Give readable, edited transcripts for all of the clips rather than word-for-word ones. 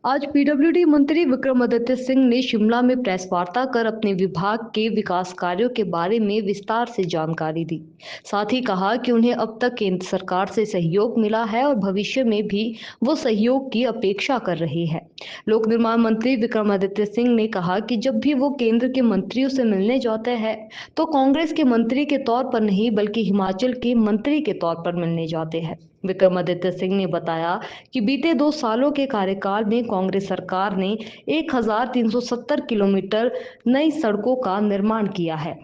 आज पीडब्ल्यूडी मंत्री विक्रमादित्य सिंह ने शिमला में प्रेस वार्ता कर अपने विभाग के विकास कार्यों के बारे में विस्तार से जानकारी दी। साथ ही कहा कि उन्हें अब तक केंद्र सरकार से सहयोग मिला है और भविष्य में भी वो सहयोग की अपेक्षा कर रहे हैं। लोक निर्माण मंत्री विक्रमादित्य सिंह ने कहा कि जब भी वो केंद्र के मंत्रियों से मिलने जाते हैं तो कांग्रेस के मंत्री के तौर पर नहीं बल्कि हिमाचल के मंत्री के तौर पर मिलने जाते हैं। विक्रमादित्य सिंह ने बताया कि बीते 2 सालों के कार्यकाल में कांग्रेस सरकार ने 1370 किलोमीटर नई सड़कों का निर्माण किया है।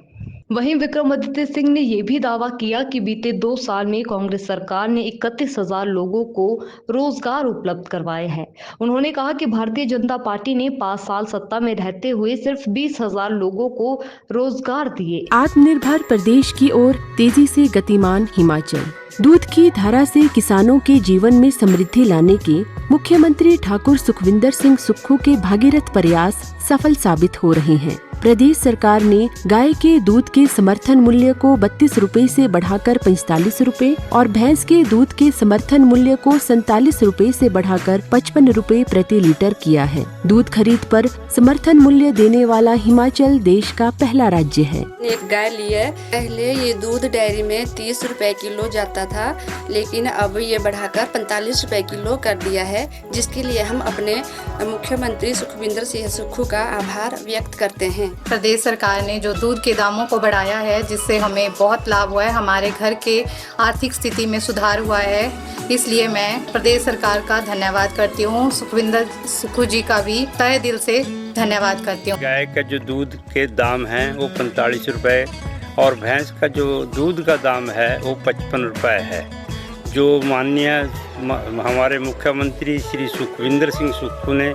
वहीं विक्रमादित्य सिंह ने यह भी दावा किया कि बीते 2 साल में कांग्रेस सरकार ने 31,000 लोगों को रोजगार उपलब्ध करवाए हैं। उन्होंने कहा कि भारतीय जनता पार्टी ने 5 साल सत्ता में रहते हुए सिर्फ 20,000 लोगों को रोजगार दिए। आत्मनिर्भर प्रदेश की ओर तेजी से गतिमान हिमाचल। दूध की धारा से किसानों के जीवन में समृद्धि लाने के मुख्यमंत्री ठाकुर सुखविंदर सिंह सुक्खू के भागीरथ प्रयास सफल साबित हो रहे हैं। प्रदेश सरकार ने गाय के दूध के समर्थन मूल्य को 32 रुपए से बढ़ाकर 45 रुपए और भैंस के दूध के समर्थन मूल्य को 47 रुपए से बढ़ाकर 55 रुपए प्रति लीटर किया है। दूध खरीद पर समर्थन मूल्य देने वाला हिमाचल देश का पहला राज्य है। एक गाय ली है। पहले ये दूध डेयरी में 30 रुपए किलो जाता था, लेकिन अब ये बढ़ाकर 45 रुपए किलो कर दिया है, जिसके लिए हम अपने मुख्यमंत्री सुखविंदर सिंह सुक्खू का आभार व्यक्त करते हैं। प्रदेश सरकार ने जो दूध के दामों को बढ़ाया है, जिससे हमें बहुत लाभ हुआ है, हमारे घर के आर्थिक स्थिति में सुधार हुआ है, इसलिए मैं प्रदेश सरकार का धन्यवाद करती हूँ। सुखविंदर सुक्खू जी का भी तहे दिल से धन्यवाद करती हूँ। गाय का जो दूध के दाम है वो 45 रुपए और भैंस का जो दूध का दाम है वो 55 रुपए है। जो माननीय हमारे मुख्यमंत्री श्री सुखविंदर सिंह सुक्खू ने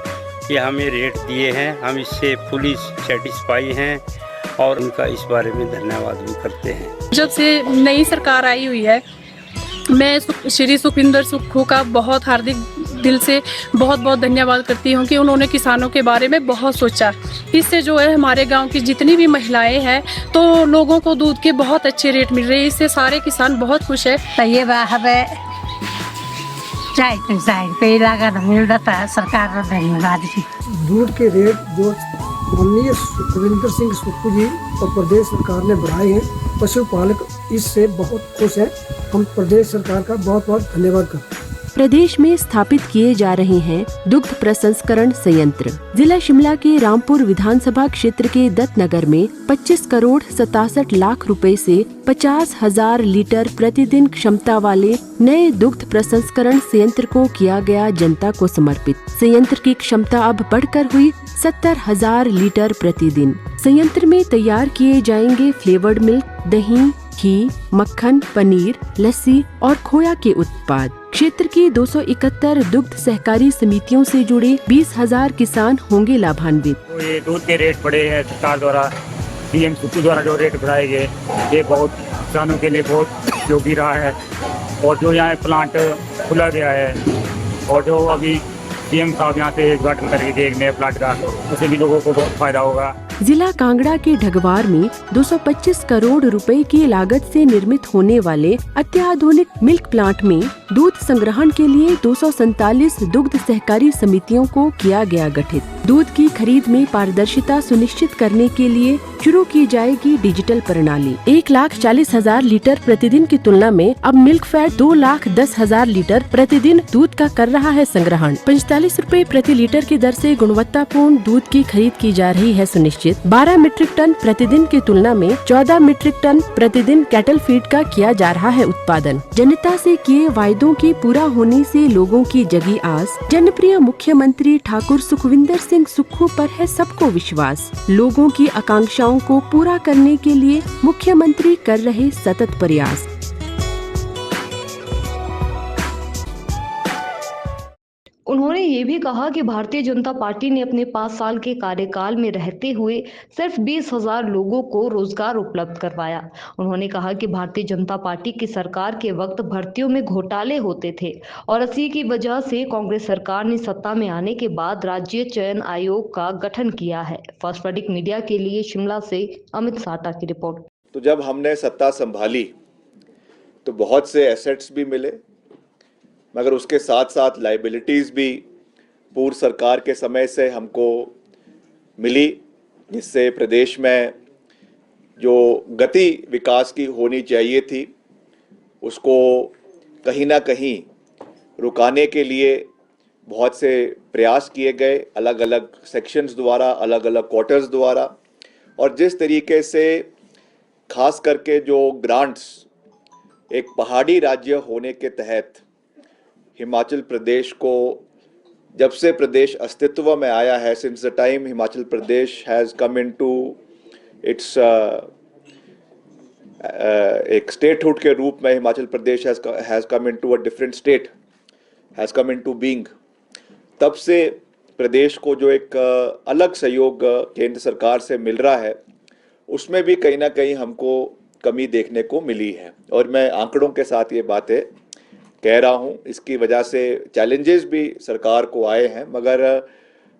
ये हमें रेट दिए हैं, हम इससे फुली सेटिस्फाई हैं और उनका इस बारे में धन्यवाद भी करते हैं। जब से नई सरकार आई हुई है, मैं श्री सुखविंदर सुक्खू का बहुत हार्दिक दिल से बहुत बहुत धन्यवाद करती हूँ कि उन्होंने किसानों के बारे में बहुत सोचा। इससे जो है हमारे गांव की जितनी भी महिलाएं हैं तो लोगों को दूध के बहुत अच्छे रेट मिल रहे हैं। इससे सारे किसान बहुत खुश है। मिल रहा है सरकार का धन्यवाद जी। दूध के रेट जो माननीय सुखविंदर सिंह सुक्खू जी और प्रदेश सरकार ने बढ़ाए हैं, पशुपालक इससे बहुत खुश है। हम प्रदेश सरकार का बहुत बहुत धन्यवाद करते हैं। प्रदेश में स्थापित किए जा रहे हैं दुग्ध प्रसंस्करण संयंत्र। जिला शिमला के रामपुर विधानसभा क्षेत्र के दत्तनगर में 25 करोड़ 67 लाख रुपए से 50,000 लीटर प्रतिदिन क्षमता वाले नए दुग्ध प्रसंस्करण संयंत्र को किया गया जनता को समर्पित। संयंत्र की क्षमता अब बढ़कर हुई 70,000 लीटर प्रतिदिन। संयंत्र में तैयार किए जाएंगे फ्लेवर्ड मिल्क, दही, घी, मक्खन, पनीर, लस्सी और खोया के उत्पाद। क्षेत्र की 271 दुग्ध सहकारी समितियों से जुड़े 20,000 किसान होंगे लाभान्वित। तो ये दूध के रेट बढ़े हैं सरकार द्वारा, पीएम सुक्खू द्वारा जो रेट बढ़ाए गए, ये बहुत किसानों के लिए बहुत उपयोगी रहा है। और जो यहाँ प्लांट खुला गया है और जो अभी पीएम साहब यहाँ से उद्घाटन करके एक नए प्लांट का, उससे भी लोगों को बहुत फायदा होगा। जिला कांगड़ा के ढगवार में 225 करोड़ रुपए की लागत से निर्मित होने वाले अत्याधुनिक मिल्क प्लांट में दूध संग्रहण के लिए 247 दुग्ध सहकारी समितियों को किया गया गठित। दूध की खरीद में पारदर्शिता सुनिश्चित करने के लिए शुरू की जाएगी डिजिटल प्रणाली। 1,40,000 लीटर प्रतिदिन की तुलना में अब मिल्क फैट 2,10,000 लीटर प्रतिदिन दूध का कर रहा है संग्रहण। 45 रुपए प्रति लीटर की दर से गुणवत्तापूर्ण दूध की खरीद की जा रही है सुनिश्चित। 12 मीट्रिक टन प्रतिदिन की तुलना में 14 मीट्रिक टन प्रतिदिन कैटल फीड का किया जा रहा है उत्पादन। जनता से किए वायदों के पूरा होने से लोगों की जगी आस। जनप्रिय मुख्यमंत्री ठाकुर सुखविंदर सिंह सुक्खू पर है सबको विश्वास। लोगों की आकांक्षाओं को पूरा करने के लिए मुख्यमंत्री कर रहे सतत प्रयास। उन्होंने ये भी कहा कि भारतीय जनता पार्टी ने अपने 5 साल के कार्यकाल में रहते हुए सिर्फ 20,000 लोगों को रोजगार उपलब्ध करवाया। उन्होंने कहा कि भारतीय जनता पार्टी की सरकार के वक्त भर्तियों में घोटाले होते थे और इसी की वजह से कांग्रेस सरकार ने सत्ता में आने के बाद राज्य चयन आयोग का गठन किया है। फर्स्ट वर्डिक मीडिया के लिए शिमला से अमित साटा की रिपोर्ट। तो जब हमने सत्ता संभाली तो बहुत से एसेट्स भी मिले, मगर उसके साथ साथ लाइबिलिटीज़ भी पूर्व सरकार के समय से हमको मिली, जिससे प्रदेश में जो गति विकास की होनी चाहिए थी उसको कहीं ना कहीं रुकाने के लिए बहुत से प्रयास किए गए, अलग अलग सेक्शंस द्वारा, अलग अलग क्वार्टर्स द्वारा। और जिस तरीके से खास करके जो ग्रांट्स एक पहाड़ी राज्य होने के तहत हिमाचल प्रदेश को, जब से प्रदेश अस्तित्व में आया है, since the time Himachal Pradesh has come into its एक स्टेटहुड के रूप में Himachal Pradesh has come into a different state, has come into being, तब से प्रदेश को जो एक अलग सहयोग केंद्र सरकार से मिल रहा है उसमें भी कहीं ना कहीं हमको कमी देखने को मिली है। और मैं आंकड़ों के साथ ये बातें कह रहा हूँ, इसकी वजह से चैलेंजेस भी सरकार को आए हैं, मगर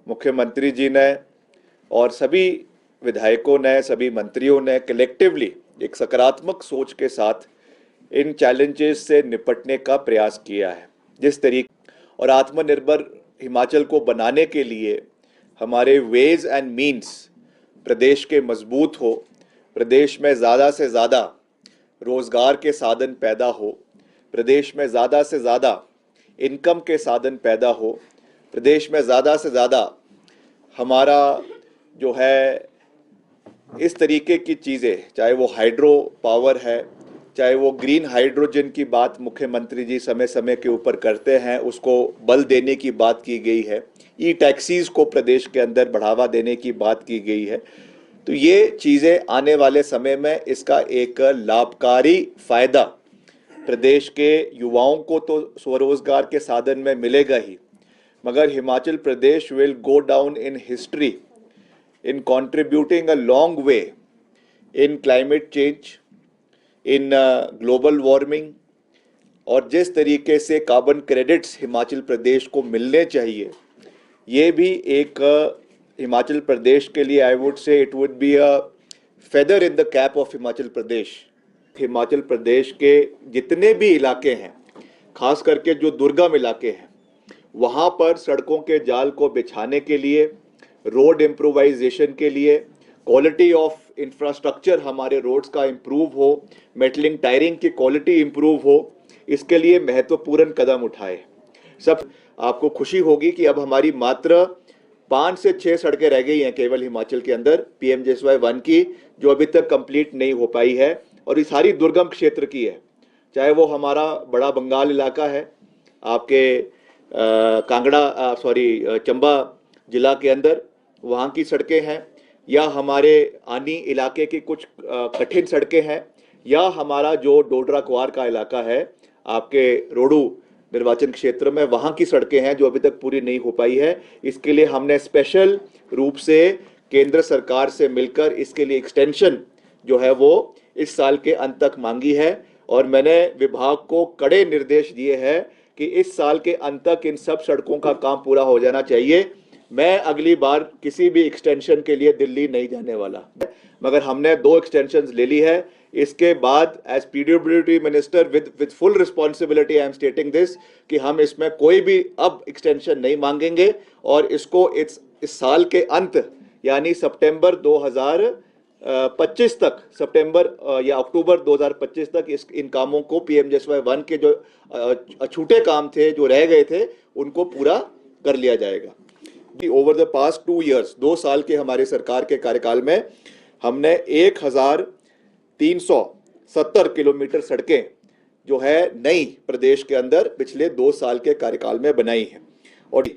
मुख्यमंत्री जी ने और सभी विधायकों ने, सभी मंत्रियों ने कलेक्टिवली एक सकारात्मक सोच के साथ इन चैलेंजेस से निपटने का प्रयास किया है। जिस तरीके और आत्मनिर्भर हिमाचल को बनाने के लिए हमारे वेज एंड मीन्स प्रदेश के मजबूत हो, प्रदेश में ज़्यादा से ज़्यादा रोज़गार के साधन पैदा हो, प्रदेश में ज़्यादा से ज़्यादा इनकम के साधन पैदा हो, प्रदेश में ज़्यादा से ज़्यादा हमारा जो है इस तरीके की चीज़ें, चाहे वो हाइड्रो पावर है, चाहे वो ग्रीन हाइड्रोजन की बात मुख्यमंत्री जी समय समय के ऊपर करते हैं, उसको बल देने की बात की गई है, ई टैक्सीज़ को प्रदेश के अंदर बढ़ावा देने की बात की गई है। तो ये चीज़ें आने वाले समय में इसका एक लाभकारी फ़ायदा प्रदेश के युवाओं को तो स्वरोजगार के साधन में मिलेगा ही, मगर Himachal Pradesh will go down in history in contributing a long way in climate change, in global warming, और जिस तरीके से कार्बन क्रेडिट्स हिमाचल प्रदेश को मिलने चाहिए, ये भी एक हिमाचल प्रदेश के लिए I would say it would be a feather in the cap of Himachal Pradesh. Himachal Pradesh के जितने भी इलाके हैं, खास करके जो दुर्गम इलाके हैं, वहाँ पर सड़कों के जाल को बिछाने के लिए, रोड इम्प्रोवाइजेशन के लिए, क्वालिटी ऑफ इंफ्रास्ट्रक्चर हमारे रोड्स का इम्प्रूव हो, मेटलिंग टायरिंग की क्वालिटी इम्प्रूव हो, इसके लिए महत्वपूर्ण कदम उठाए। सब आपको खुशी होगी कि अब हमारी मात्र 5 से 6 सड़कें रह गई हैं केवल हिमाचल के अंदर PMJSY-1 की, जो अभी तक कंप्लीट नहीं हो पाई है, और ये सारी दुर्गम क्षेत्र की है। चाहे वो हमारा बड़ा बंगाल इलाका है, आपके चंबा जिला के अंदर वहाँ की सड़कें हैं, या हमारे आनी इलाके की कुछ कठिन सड़कें हैं, या हमारा जो डोडरा क्वार का इलाका है आपके रोडू निर्वाचन क्षेत्र में, वहाँ की सड़कें हैं जो अभी तक पूरी नहीं हो पाई है। इसके लिए हमने स्पेशल रूप से केंद्र सरकार से मिलकर इसके लिए एक्सटेंशन जो है वो इस साल के अंत तक मांगी है, और मैंने विभाग को कड़े निर्देश दिए हैं कि इस साल के अंत तक इन सब सड़कों का काम पूरा हो जाना चाहिए। मैं अगली बार किसी भी एक्सटेंशन के लिए दिल्ली नहीं जाने वाला, मगर हमने 2 एक्सटेंशंस ले ली है। इसके बाद as PWD minister with full responsibility I am stating this कि हम इसमें कोई भी अब एक्सटेंशन नहीं मांगेंगे, और इसको इस साल के अंत यानी सितंबर 2025 तक, सितंबर या अक्टूबर 2025 तक इन कामों को PMJSY-1 के जो अछूते काम थे, जो रह गए थे, उनको पूरा कर लिया जाएगा। ओवर द पास्ट 2 years, 2 साल के हमारे सरकार के कार्यकाल में हमने 1370 किलोमीटर सड़कें जो है नई प्रदेश के अंदर पिछले 2 साल के कार्यकाल में बनाई हैं, और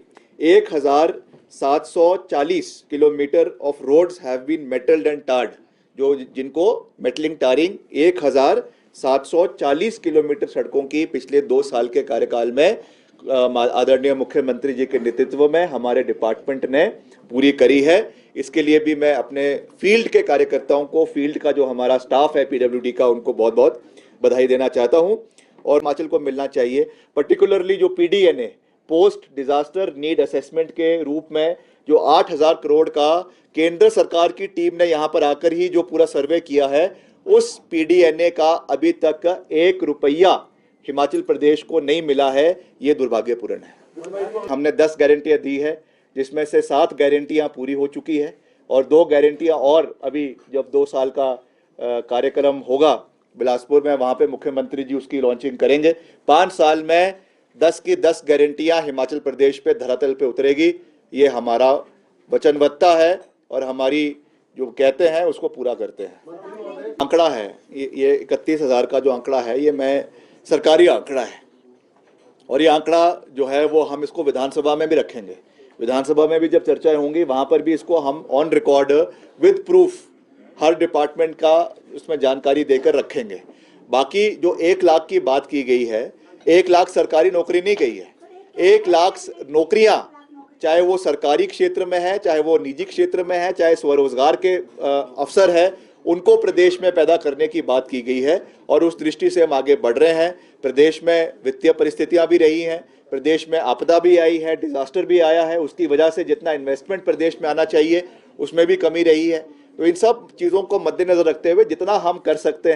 1740 kilometre of roads have been metalled and tarred, जो जिनको मेटलिंग टारिंग 1740 किलोमीटर सड़कों की पिछले 2 साल के कार्यकाल में आदरणीय मुख्यमंत्री जी के नेतृत्व में हमारे डिपार्टमेंट ने पूरी करी है। इसके लिए भी मैं अपने फील्ड के कार्यकर्ताओं को, फील्ड का जो हमारा स्टाफ है PWD का, उनको बहुत बहुत बधाई देना चाहता हूं। और हिमाचल को मिलना चाहिए, पर्टिकुलरली जो PDNA post disaster need assessment के रूप में जो 8,000 करोड़ का केंद्र सरकार की टीम ने यहाँ पर आकर ही जो पूरा सर्वे किया है, उस PDNA का अभी तक 1 रुपया हिमाचल प्रदेश को नहीं मिला है। ये दुर्भाग्यपूर्ण है। हमने 10 गारंटियां दी है, जिसमें से 7 गारंटियां पूरी हो चुकी है और 2 गारंटियां और अभी जब 2 साल का कार्यक्रम होगा बिलासपुर में, वहाँ पे मुख्यमंत्री जी उसकी लॉन्चिंग करेंगे। 5 साल में 10 की 10 गारंटियां हिमाचल प्रदेश पे धरातल पे उतरेगी। ये हमारा वचनबद्धता है और हमारी जो कहते हैं उसको पूरा करते हैं। आंकड़ा है ये 31,000 का जो आंकड़ा है, ये मैं सरकारी आंकड़ा है और ये आंकड़ा जो है वो हम इसको विधानसभा में भी रखेंगे। विधानसभा में भी जब चर्चाएं होंगी वहाँ पर भी इसको हम on record with proof her department का उसमें जानकारी देकर रखेंगे। बाकी जो 1 लाख की बात की गई है, 1 लाख सरकारी नौकरी नहीं कही है। 1 लाख नौकरियां, चाहे वो सरकारी क्षेत्र में है, चाहे वो निजी क्षेत्र में है, चाहे स्वरोजगार के अवसर है, उनको प्रदेश में पैदा करने की बात की गई है और उस दृष्टि से हम आगे बढ़ रहे हैं। प्रदेश में वित्तीय परिस्थितियां भी रही हैं, प्रदेश में आपदा भी आई है, डिजास्टर भी आया है, उसकी वजह से जितना इन्वेस्टमेंट प्रदेश में आना चाहिए उसमें भी कमी रही है। तो इन सब चीज़ों को मद्देनजर रखते हुए जितना हम कर सकते हैं